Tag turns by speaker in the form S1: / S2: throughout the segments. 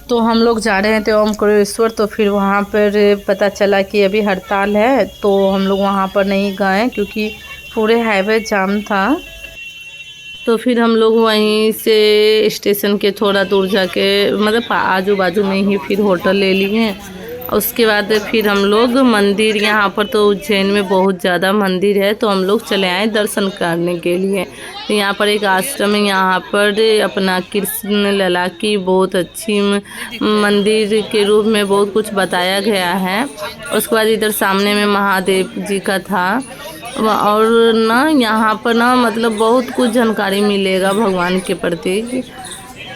S1: तो हम लोग जा रहे थे ओमकारेश्वर। तो फिर वहाँ पर पता चला कि अभी हड़ताल है, तो हम लोग वहाँ पर नहीं गए क्योंकि पूरे हाईवे जाम था। तो फिर हम लोग वहीं से स्टेशन के थोड़ा दूर जाके मतलब आजू बाजू में ही फिर होटल ले लिए। उसके बाद फिर हम लोग मंदिर, यहाँ पर तो उज्जैन में बहुत ज़्यादा मंदिर है, तो हम लोग चले आए दर्शन करने के लिए। तो यहाँ पर एक आश्रम है, यहाँ पर अपना कृष्ण लला की बहुत अच्छी मंदिर के रूप में बहुत कुछ बताया गया है। उसके बाद इधर सामने में महादेव जी का था। और ना यहाँ पर ना मतलब बहुत कुछ जानकारी मिलेगा भगवान के प्रति।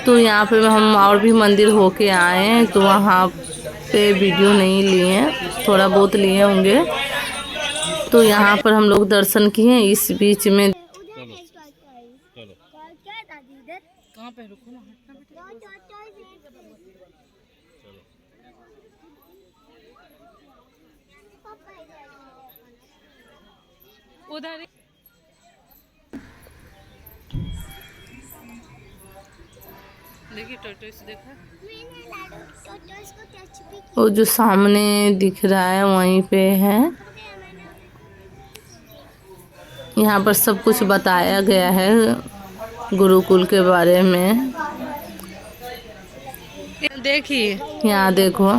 S1: तो यहाँ पे हम और भी मंदिर होके आए हैं, तो वहाँ पे वीडियो नहीं लिए, थोड़ा बहुत लिए होंगे। तो यहाँ पर हम लोग दर्शन किए। इस बीच में कहाँ पे रुको ना, उधर देखिए टोटोस देखा, वो जो सामने दिख रहा है वहीं पे है। यहाँ पर सब कुछ बताया गया है गुरुकुल के बारे में। देखिए यहाँ देखो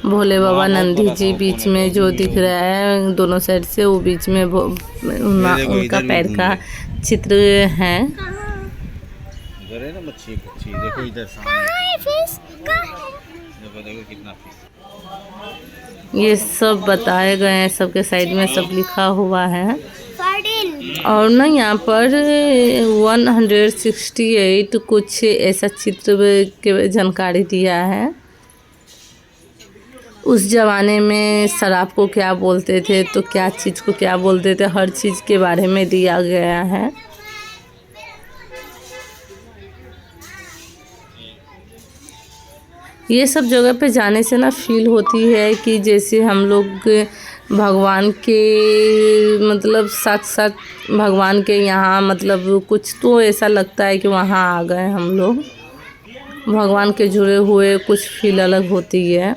S1: भोले बाबा नंदी जी बीच में जो दिख रहा है दोनों साइड से, वो बीच में उनका पैर का चित्र है।
S2: इधर है ना मच्छी, देखो इधर सामने देखो कितना फिश।
S1: ये सब बताए गए हैं, सबके साइड में सब लिखा हुआ है। और ना यहाँ पर 168 कुछ ऐसा चित्र के जानकारी दिया है। उस ज़माने में शराब को क्या बोलते थे, तो क्या चीज़ को क्या बोलते थे, हर चीज़ के बारे में दिया गया है। ये सब जगह पे जाने से ना फील होती है कि जैसे हम लोग भगवान के मतलब साथ साथ भगवान के यहाँ मतलब कुछ तो ऐसा लगता है कि वहाँ आ गए हम लोग। भगवान के जुड़े हुए कुछ फील अलग होती है।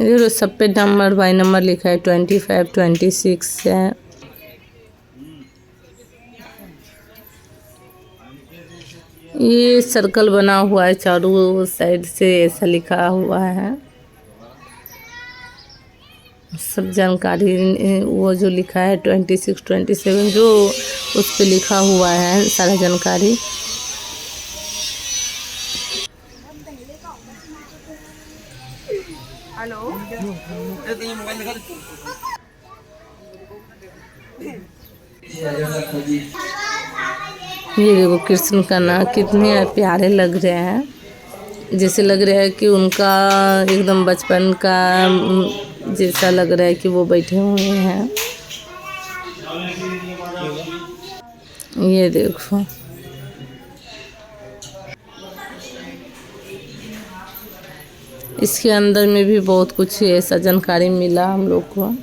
S1: ये सब पे नंबर बाई नंबर लिखा है, 25 26 है। ये सर्कल बना हुआ है चारों साइड से, ऐसा लिखा हुआ है। सब जानकारी वो जो लिखा है 26 27 जो उस पे लिखा हुआ है सारा जानकारी। हेलो ये देखो कृष्ण का ना कितने प्यारे लग रहे हैं, जैसे लग रहा है कि उनका एकदम बचपन का जैसा लग रहा है कि वो बैठे हुए हैं। ये देखो इसके अंदर में भी बहुत कुछ ऐसा जानकारी मिला हम लोग को।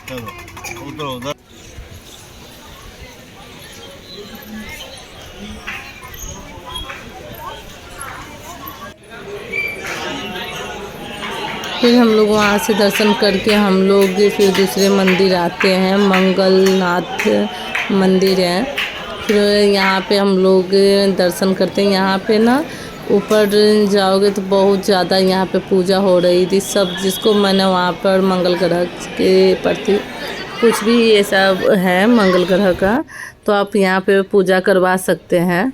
S2: चलो उधर
S1: फिर हम लोग वहाँ से दर्शन करके हम लोग फिर दूसरे मंदिर आते हैं, मंगलनाथ मंदिर है। फिर यहाँ पे हम लोग दर्शन करते हैं। यहाँ पे ना ऊपर जाओगे तो बहुत ज़्यादा यहाँ पे पूजा हो रही थी। सब जिसको मैंने वहाँ पर मंगल ग्रह के प्रति कुछ भी ऐसा है मंगल ग्रह का, तो आप यहाँ पे पूजा करवा सकते हैं।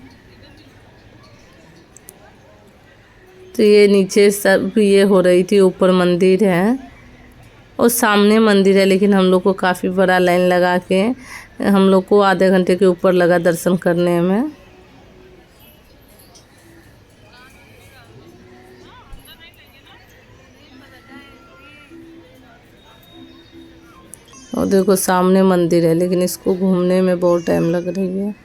S1: तो ये नीचे सब ये हो रही थी, ऊपर मंदिर है और सामने मंदिर है, लेकिन हम लोग को काफ़ी बड़ा लाइन लगा के हम लोग को आधे घंटे के ऊपर लगा दर्शन करने में। और देखो सामने मंदिर है, लेकिन इसको घूमने में बहुत टाइम लग रही है।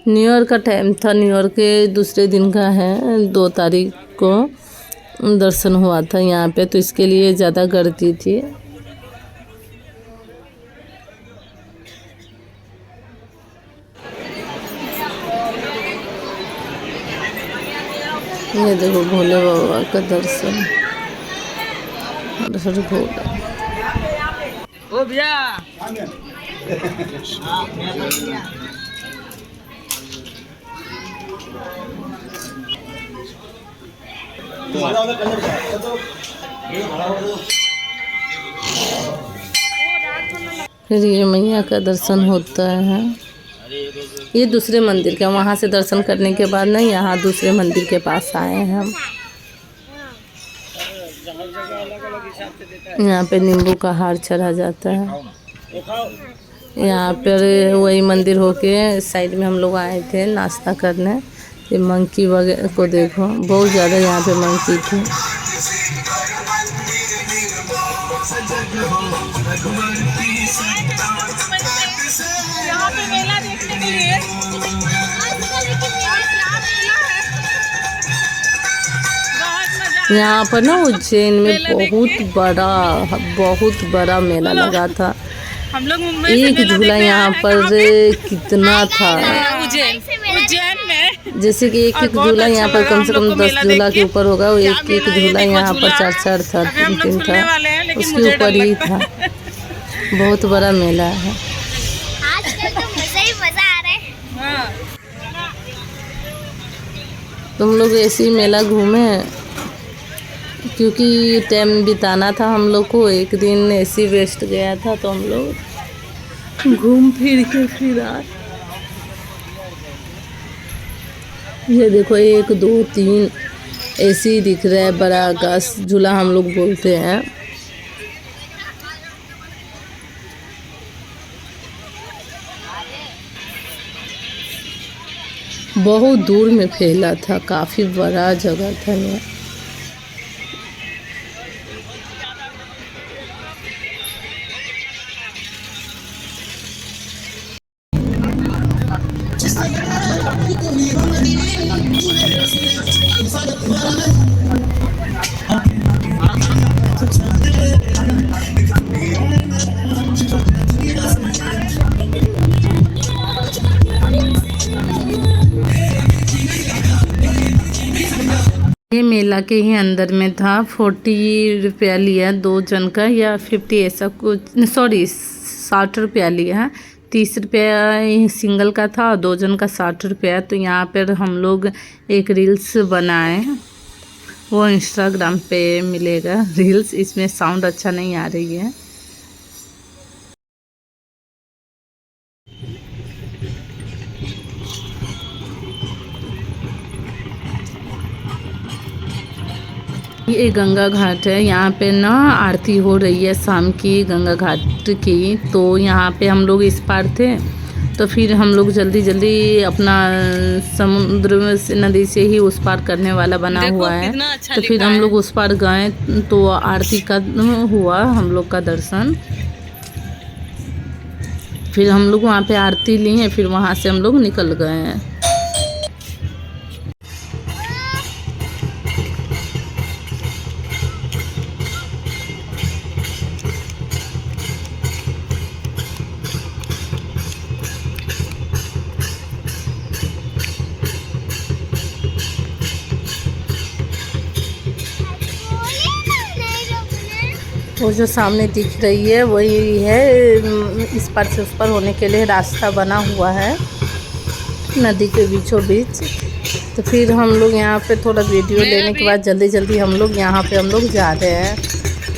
S1: न्यू ईयर का टाइम था, न्यू ईयर के दूसरे दिन का है, 2 तारीख को दर्शन हुआ था यहाँ पे, तो इसके लिए ज़्यादा गर्दी थी। ये देखो भोले बाबा का दर्शन।
S3: ओ भैया
S1: फिर ये मैया का दर्शन होता है। ये दूसरे मंदिर का, वहाँ से दर्शन करने के बाद ना यहाँ दूसरे मंदिर के पास आए हैं हम। यहाँ पे नींबू का हार चढ़ा जाता है। यहाँ पर वही मंदिर होके साइड में हम लोग आए थे नाश्ता करने। ये मंकी वगैरह को देखो, बहुत ज़्यादा यहाँ पे मंकी थी।
S3: यहाँ पे मेला देखने के लिए
S1: यहाँ पर ना उज्जैन में बहुत बड़ा मेला लगा था।
S3: हम लोग मुंबई
S1: एक झूला यहाँ पर कितना था,
S3: उज्जैन में
S1: जैसे कि एक झूला यहाँ पर कम से कम 10 झूला के ऊपर होगा। वो एक झूला यहाँ पर 4 था, 3 था, उसके ऊपर ही था। बहुत बड़ा मेला है।
S4: आजकल तो मजा ही मजा आ रहा है।
S1: तुम लोग ऐसे ही मेला घूमे, क्योंकि टाइम बिताना था हम लोग को। एक दिन ऐसे वेस्ट गया था, तो हम लोग घूम फिर के फिर आए। ये देखो 1 2 3 ऐसे ही दिख रहा है। बड़ा आकाश झूला हम लोग बोलते हैं। बहुत दूर में फैला था, काफ़ी बड़ा जगह था ये। ये मेला के ही अंदर में था। 40 रुपया लिया 2 जन का, या 50 ऐसा कुछ, सॉरी 60 रुपया लिया है। 30 रुपया सिंगल का था, 2 जन का 60 रुपया। तो यहाँ पर हम लोग एक रील्स बनाए, वो इंस्टाग्राम पे मिलेगा रील्स। इसमें साउंड अच्छा नहीं आ रही है। ये गंगा घाट है। यहाँ पे ना आरती हो रही है शाम की गंगा घाट की। तो यहाँ पे हम लोग इस पार थे, तो फिर हम लोग जल्दी जल्दी अपना समुद्र से, नदी से ही उस पार करने वाला बना हुआ है। तो फिर हम लोग उस पार गए, तो आरती का हुआ हम लोग का दर्शन। फिर हम लोग वहाँ पे आरती ली है, फिर वहाँ से हम लोग निकल गए हैं। वो जो सामने दिख रही है वही है, इस पार से उस पार होने के लिए रास्ता बना हुआ है नदी के बीचों बीच। तो फिर हम लोग यहाँ पे थोड़ा वीडियो लेने के बाद जल्दी जल्दी हम लोग यहाँ पे हम लोग जा रहे हैं।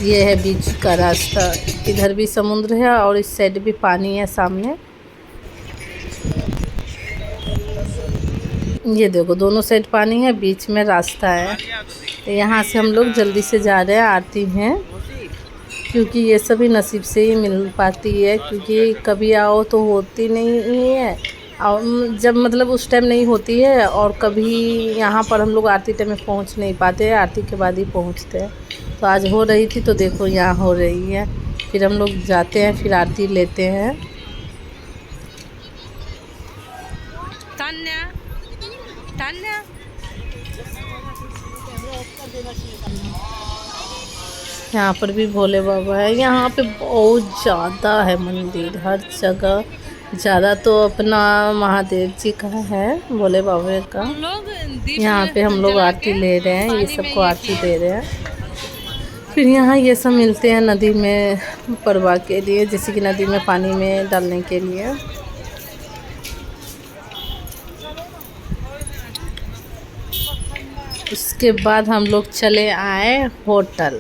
S1: ये है बीच का रास्ता, इधर भी समुद्र है और इस साइड भी पानी है सामने। ये देखो दोनों साइड पानी है, बीच में रास्ता है। तो यहाँ से हम लोग जल्दी से जा रहे हैं आरती में, क्योंकि ये सभी नसीब से ही मिल पाती है, क्योंकि कभी आओ तो होती नहीं है, और जब मतलब उस टाइम नहीं होती है, और कभी यहाँ पर हम लोग आरती टाइम में पहुँच नहीं पाते हैं, आरती के बाद ही पहुँचते हैं। तो आज हो रही थी तो देखो यहाँ हो रही है, फिर हम लोग जाते हैं, फिर आरती लेते हैं। तान्या तान्या यहाँ पर भी भोले बाबा है। यहाँ पे बहुत ज़्यादा है मंदिर, हर जगह। ज़्यादा तो अपना महादेव जी का है, भोले बाबा का। यहाँ पे हम लोग आरती ले रहे हैं, ये सबको आरती दे रहे हैं। फिर यहाँ ये सब मिलते हैं नदी में परवा के लिए, जैसे कि नदी में पानी में डालने के लिए। उसके बाद हम लोग चले आए होटल।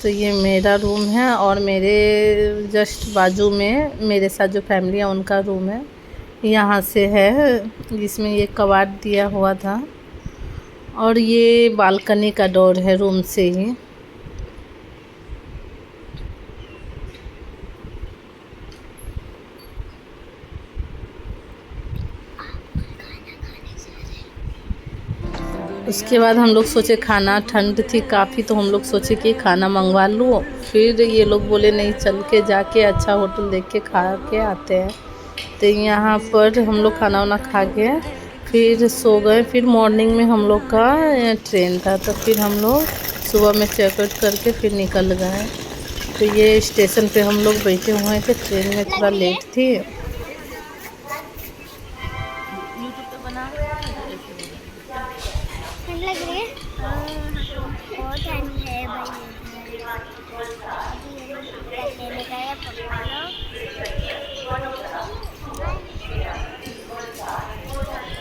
S1: तो ये मेरा रूम है, और मेरे जस्ट बाजू में मेरे साथ जो फैमिली है उनका रूम है। यहाँ से है, जिसमें ये कबाड़ दिया हुआ था, और ये बालकनी का डोर है रूम से ही। उसके बाद हम लोग सोचे, खाना ठंड थी काफ़ी, तो हम लोग सोचे कि खाना मंगवा लूँ। फिर ये लोग बोले नहीं, चल के जाके अच्छा होटल देख के खा के आते हैं। तो यहाँ पर हम लोग खाना वाना खा के फिर सो गए। फिर मॉर्निंग में हम लोग का ट्रेन था, तो फिर हम लोग सुबह में चेकआउट करके फिर निकल गए। तो ये स्टेशन पे हम लोग बैठे हुए थे, ट्रेन में थोड़ा लेट थी।
S4: लग रही है बहुत ठंड है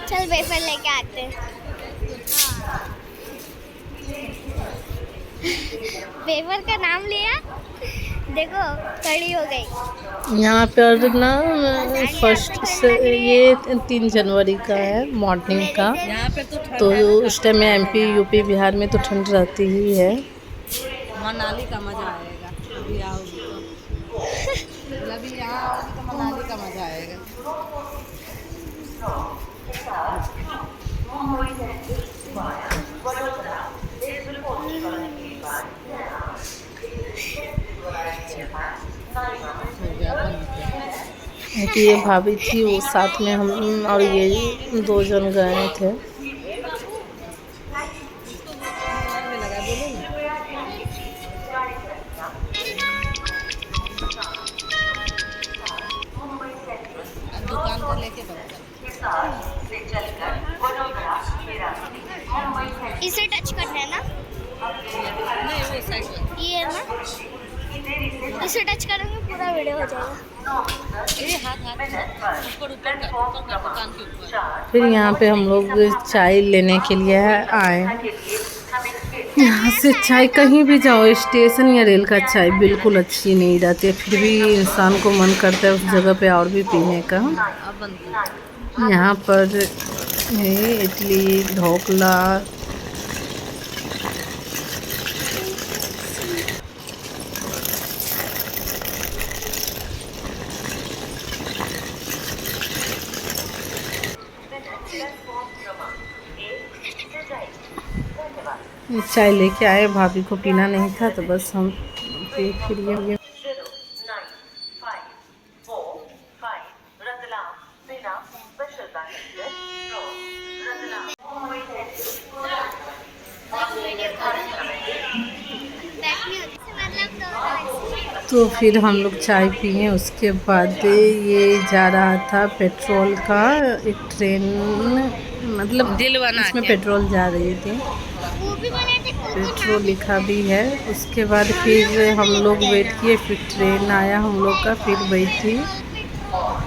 S4: चल वेफर लेके आते हैं। वेफर का नाम लिया, देखो खड़ी हो गई।
S1: यहाँ पर ना फर्स्ट से ये 3 जनवरी का है मॉर्निंग का, तो उस टाइम में MP UP बिहार में तो ठंड रहती ही है।
S3: मनाली का मजा आएगा, अभी आओगी तो अभी यहाँ आओगी तो मनाली का मजा आएगा।
S1: कि ये भाभी थी, वो साथ में हम और ये 2 जन गए थे।
S3: दुकान को लेके
S4: इसे टच करना है ना,
S3: नहीं वो साइड
S4: ये है ना, इसे टच करेंगे पूरा वीडियो हो जाएगा।
S3: ये हाथ ऊपर ऊपर दुकान के ऊपर।
S1: फिर यहाँ पे हम लोग चाय लेने के लिए आए। यहाँ से चाय कहीं भी जाओ, स्टेशन या रेल का चाय बिल्कुल अच्छी नहीं रहती है, फिर भी इंसान को मन करता है उस जगह पे और भी पीने का। यहाँ पर इडली, ढोकला, चाय लेके आए। भाभी को पीना नहीं था तो बस हम पी फिर लिए। तो फिर हम लोग चाय पिए। उसके बाद ये जा रहा था पेट्रोल का एक ट्रेन, मतलब इसमें पेट्रोल जा रही थी, पेट्रोल लिखा भी है। उसके बाद फिर हम लोग वेट किए, फिर ट्रेन आया हम लोग का, फिर बैठी,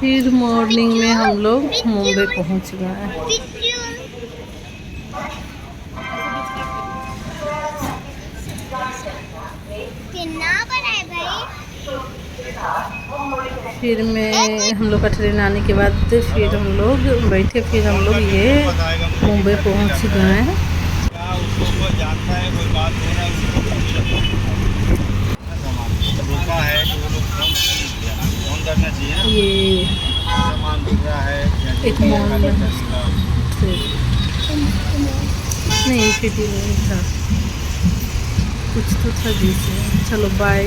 S1: फिर मॉर्निंग में हम लोग मुंबई पहुंच गए। फिर मैं हम लोग का ट्रेन आने के बाद फिर हम लोग बैठे, फिर हम लोग ये मुंबई पहुंच गए हैं।
S2: उसको कोई जानता है, कोई बात हो रहा है, उसको रुका है तो वो लोग फोन करना चाहिए ना।
S1: ये
S2: सामान दिख रहा है
S1: एक मॉल में नहीं, सिटी नहीं था, कुछ तो था जैसे। चलो बाय।